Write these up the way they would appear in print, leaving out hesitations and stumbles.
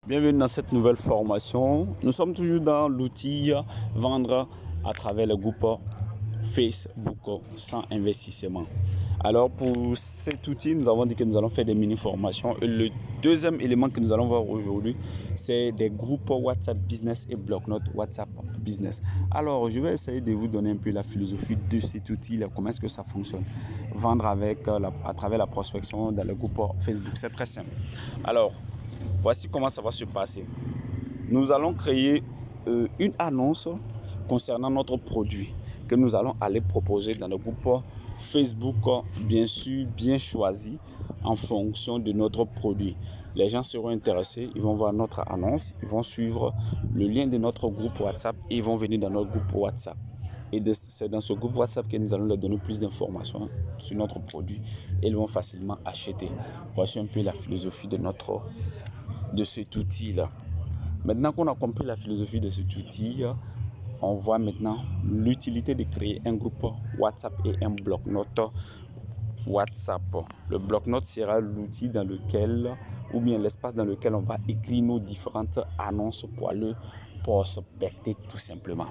Bienvenue dans cette nouvelle formation. Nous sommes toujours dans l'outil vendre à travers le groupe Facebook sans investissement. Alors pour cet outil, nous avons dit que nous allons faire des mini-formations. Et le deuxième élément que nous allons voir aujourd'hui, c'est des groupes WhatsApp Business et bloc-notes WhatsApp Business. Alors je vais essayer de vous donner un peu la philosophie de cet outil, comment est-ce que ça fonctionne. Vendre à travers la prospection dans le groupe Facebook, c'est très simple. Alors, voici comment ça va se passer. Nous allons créer une annonce concernant notre produit que nous allons aller proposer dans le groupe Facebook, bien sûr, bien choisi en fonction de notre produit. Les gens seront intéressés, ils vont voir notre annonce, ils vont suivre le lien de notre groupe WhatsApp et ils vont venir dans notre groupe WhatsApp. Et c'est dans ce groupe WhatsApp que nous allons leur donner plus d'informations sur notre produit et ils vont facilement acheter. Voici un peu la philosophie de cet outil-là. Maintenant qu'on a compris la philosophie de cet outil, on voit maintenant l'utilité de créer un groupe WhatsApp et un bloc-notes WhatsApp. Le bloc-notes sera l'outil dans lequel, ou bien l'espace dans lequel on va écrire nos différentes annonces pour aller prospecter tout simplement.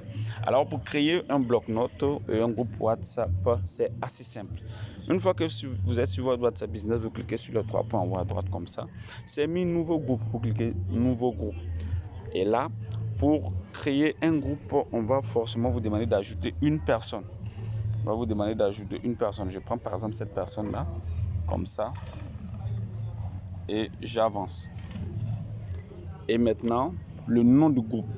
Alors pour créer un bloc-notes et un groupe WhatsApp, c'est assez simple. Une fois que vous êtes sur votre WhatsApp Business, vous cliquez sur les 3 points en haut à droite comme ça. C'est mis nouveau groupe, vous cliquez nouveau groupe. Et là, pour créer un groupe, on va forcément vous demander d'ajouter une personne. On va vous demander d'ajouter une personne. Je prends par exemple cette personne-là, comme ça, et j'avance. Et maintenant, le nom du groupe.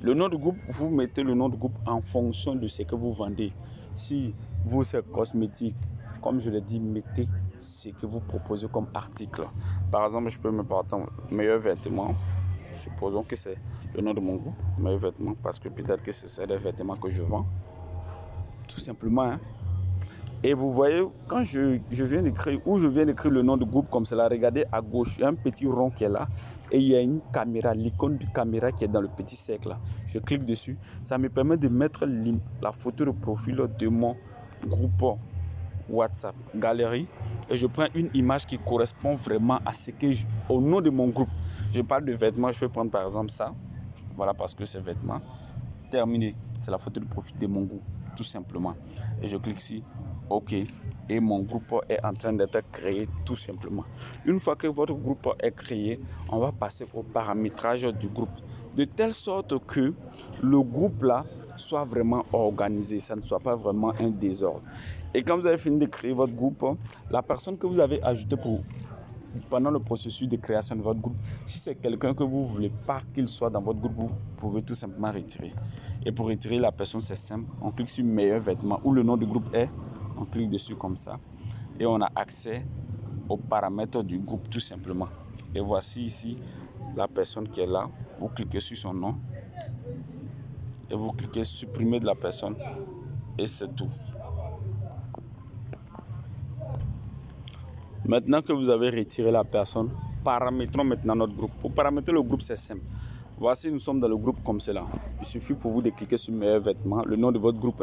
Le nom du groupe, vous mettez le nom du groupe en fonction de ce que vous vendez. Si vous, c'est cosmétique, comme je l'ai dit, mettez ce que vous proposez comme article. Par exemple, je peux me parler meilleurs vêtements. Supposons que c'est le nom de mon groupe, meilleurs vêtements, parce que peut-être que c'est des vêtements que je vends. Tout simplement. Hein. Et vous voyez, quand je viens d'écrire le nom du groupe comme cela, regardez à gauche, il y a un petit rond qui est là. Et il y a une caméra, l'icône du caméra qui est dans le petit cercle là. Je clique dessus. Ça me permet de mettre la photo de profil de mon groupe WhatsApp, galerie. Et je prends une image qui correspond vraiment à au nom de mon groupe. Je parle de vêtements, je peux prendre par exemple ça. Voilà, parce que c'est vêtements. Terminé. C'est la photo de profil de mon groupe, tout simplement. Et je clique ici. OK. Et mon groupe est en train d'être créé tout simplement. Une fois que votre groupe est créé, on va passer au paramétrage du groupe. De telle sorte que le groupe là soit vraiment organisé. Ça ne soit pas vraiment un désordre. Et quand vous avez fini de créer votre groupe, la personne que vous avez ajoutée pendant le processus de création de votre groupe, si c'est quelqu'un que vous ne voulez pas qu'il soit dans votre groupe, vous pouvez tout simplement retirer. Et pour retirer la personne, c'est simple. On clique sur meilleurs vêtements où le nom du groupe est. On clique dessus comme ça. Et on a accès aux paramètres du groupe tout simplement. Et voici ici la personne qui est là. Vous cliquez sur son nom. Et vous cliquez supprimer de la personne. Et c'est tout. Maintenant que vous avez retiré la personne, paramétrons maintenant notre groupe. Pour paramétrer le groupe, c'est simple. Voici, nous sommes dans le groupe comme cela. Il suffit pour vous de cliquer sur meilleurs vêtements, le nom de votre groupe.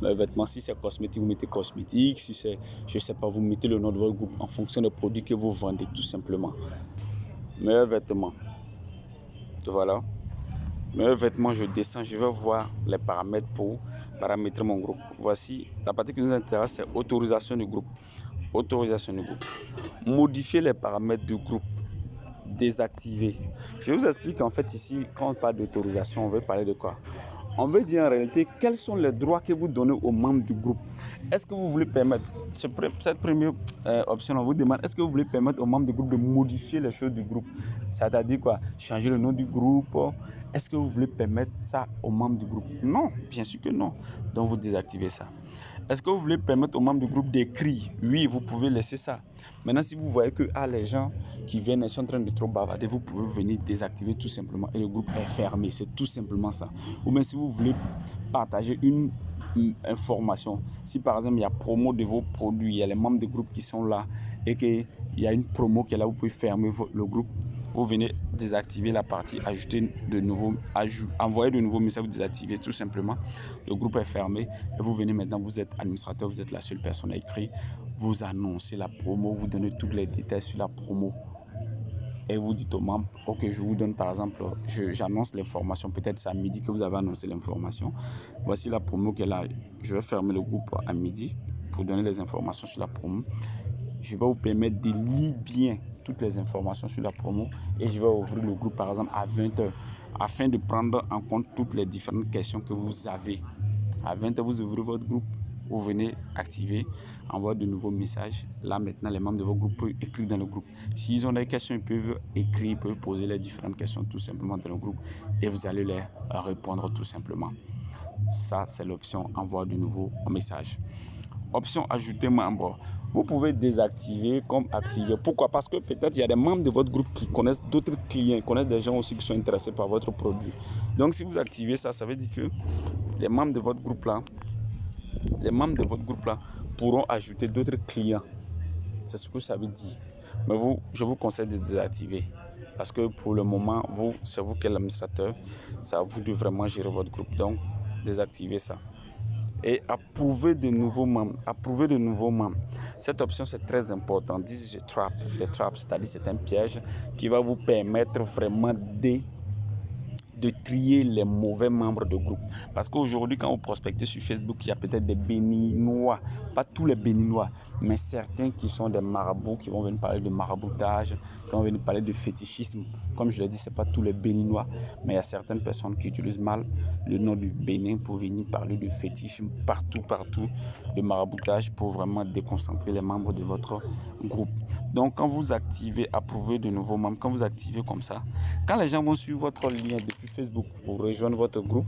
Meilleurs vêtements, si c'est cosmétique, vous mettez cosmétique. Si c'est, je ne sais pas, vous mettez le nom de votre groupe en fonction des produits que vous vendez, tout simplement. Meilleurs vêtements. Voilà. Meilleurs vêtements, je descends, je vais voir les paramètres pour paramétrer mon groupe. Voici, la partie qui nous intéresse, c'est autorisation du groupe. Autorisation du groupe. Modifier les paramètres du groupe. Désactiver. Je vous explique en fait ici, quand on parle d'autorisation, on veut parler de quoi? On veut dire en réalité quels sont les droits que vous donnez aux membres du groupe. Est-ce que vous voulez permettre, cette première option, on vous demande, est-ce que vous voulez permettre aux membres du groupe de modifier les choses du groupe? C'est-à-dire quoi? Changer le nom du groupe. Est-ce que vous voulez permettre ça aux membres du groupe? Non, bien sûr que non. Donc vous désactivez ça. Est-ce que vous voulez permettre aux membres du groupe d'écrire? Oui, vous pouvez laisser ça. Maintenant, si vous voyez que les gens qui viennent, ils sont en train de trop bavarder, vous pouvez venir désactiver tout simplement et le groupe est fermé. C'est tout simplement ça. Ou bien si vous voulez partager une information, si par exemple il y a promo de vos produits, il y a les membres du groupe qui sont là et qu'il y a une promo qui est là, vous pouvez fermer le groupe. Vous venez désactiver la partie, ajouter de nouveaux, envoyer de nouveaux messages, vous désactivez tout simplement. Le groupe est fermé et vous venez maintenant, vous êtes administrateur, vous êtes la seule personne à écrire. Vous annoncez la promo, vous donnez tous les détails sur la promo. et vous dites aux membres, ok, je vous donne par exemple, j'annonce l'information, peut-être c'est à midi que vous avez annoncé l'information. Voici la promo qui est là. Je vais fermer le groupe à midi pour donner les informations sur la promo. Je vais vous permettre de lire bien toutes les informations sur la promo et je vais ouvrir le groupe par exemple à 20h afin de prendre en compte toutes les différentes questions que vous avez. À 20h, vous ouvrez votre groupe, vous venez activer, envoyer de nouveaux messages. Là, maintenant, les membres de votre groupe peuvent écrire dans le groupe. S'ils ont des questions, ils peuvent écrire, ils peuvent poser les différentes questions tout simplement dans le groupe et vous allez les répondre tout simplement. Ça, c'est l'option envoyer de nouveaux messages. Option ajouter membre. Vous pouvez désactiver comme activer. Pourquoi? Parce que peut-être il y a des membres de votre groupe qui connaissent d'autres clients, connaissent des gens aussi qui sont intéressés par votre produit. Donc si vous activez ça, ça veut dire que les membres de votre groupe là, pourront ajouter d'autres clients. C'est ce que ça veut dire. Mais je vous conseille de désactiver. Parce que pour le moment, c'est vous qui êtes l'administrateur. C'est à vous de vraiment gérer votre groupe. Donc, désactivez ça. Et approuver de nouveaux membres. Cette option, c'est très important. This is a trap. Le trap, c'est-à-dire c'est un piège qui va vous permettre vraiment de trier les mauvais membres de groupe. Parce qu'aujourd'hui, quand vous prospectez sur Facebook, il y a peut-être des béninois, pas tous les béninois, mais certains qui sont des marabouts, qui vont venir parler de maraboutage, qui vont venir parler de fétichisme. Comme je l'ai dit, ce n'est pas tous les béninois, mais il y a certaines personnes qui utilisent mal le nom du Bénin pour venir parler de fétichisme partout, de maraboutage pour vraiment déconcentrer les membres de votre groupe. Donc, quand vous activez, approuver de nouveaux membres, quand vous activez comme ça, quand les gens vont suivre votre lien depuis Facebook pour rejoindre votre groupe,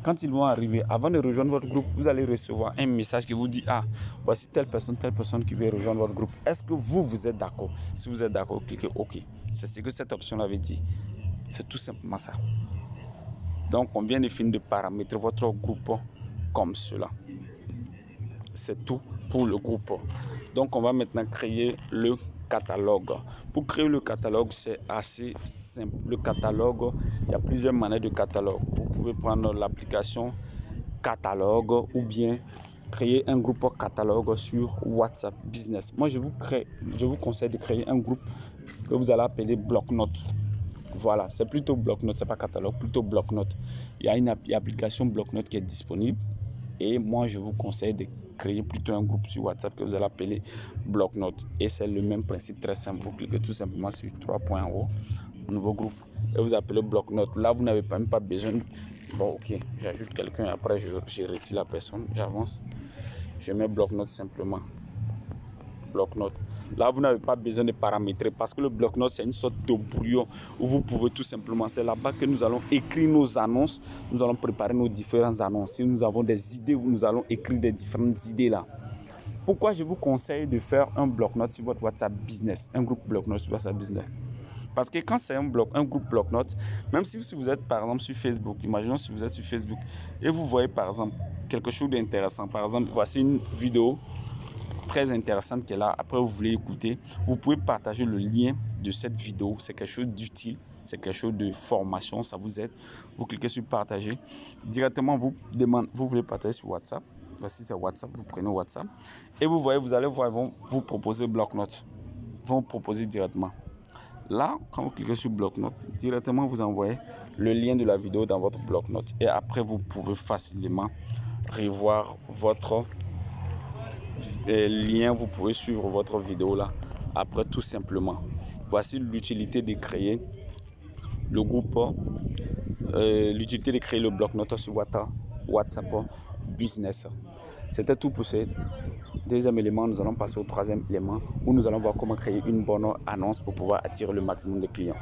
quand ils vont arriver, avant de rejoindre votre groupe, vous allez recevoir un message qui vous dit « Ah, voici telle personne qui veut rejoindre votre groupe. Est-ce que vous êtes d'accord ?» Si vous êtes d'accord, cliquez « OK ». C'est ce que cette option avait dit. C'est tout simplement ça. Donc, on vient de finir de paramétrer votre groupe comme cela. C'est tout pour le groupe. Donc, on va maintenant créer le catalogue. Pour créer le catalogue, c'est assez simple. Le catalogue, il y a plusieurs manières de catalogue. Vous pouvez prendre l'application catalogue ou bien créer un groupe catalogue sur WhatsApp Business. Moi, je vous conseille de créer un groupe que vous allez appeler bloc-notes. Voilà, c'est plutôt bloc-notes, c'est pas catalogue, plutôt bloc-notes. Il y a une application bloc-notes qui est disponible et moi, je vous conseille de créer plutôt un groupe sur WhatsApp que vous allez appeler bloc-notes. Et c'est le même principe très simple. Vous cliquez tout simplement sur 3 points en haut, nouveau groupe, et vous appelez bloc-notes. Là, vous n'avez même pas besoin. Bon, ok, j'ajoute quelqu'un et après, je retire la personne, j'avance. Je mets bloc-notes simplement. Bloc-notes. Là, vous n'avez pas besoin de paramétrer parce que le bloc-notes, c'est une sorte de brouillon où vous pouvez tout simplement, c'est là-bas que nous allons écrire nos annonces, nous allons préparer nos différentes annonces. Si nous avons des idées, nous allons écrire des différentes idées là. Pourquoi je vous conseille de faire un bloc-notes sur votre WhatsApp Business, un groupe bloc-notes sur WhatsApp Business? Parce que quand c'est un groupe bloc-notes, même si vous êtes par exemple sur Facebook, imaginons si vous êtes sur Facebook et vous voyez par exemple quelque chose d'intéressant, par exemple, voici une vidéo très intéressante qui est là, après vous voulez écouter, vous pouvez partager le lien de cette vidéo, c'est quelque chose d'utile, c'est quelque chose de formation, ça vous aide, vous cliquez sur partager, directement vous voulez partager sur WhatsApp, voici c'est WhatsApp, vous prenez WhatsApp, et vous voyez, vous allez voir, ils vont vous proposer bloc-notes, ils vont vous proposer directement. Là, quand vous cliquez sur bloc-notes, directement vous envoyez le lien de la vidéo dans votre bloc-notes, et après vous pouvez facilement revoir votre lien, vous pouvez suivre votre vidéo là après tout simplement. Voici l'utilité de créer le groupe, l'utilité de créer le bloc-notes sur WhatsApp Business. C'était tout pour ce deuxième élément. Nous allons passer au troisième élément où nous allons voir comment créer une bonne annonce pour pouvoir attirer le maximum de clients.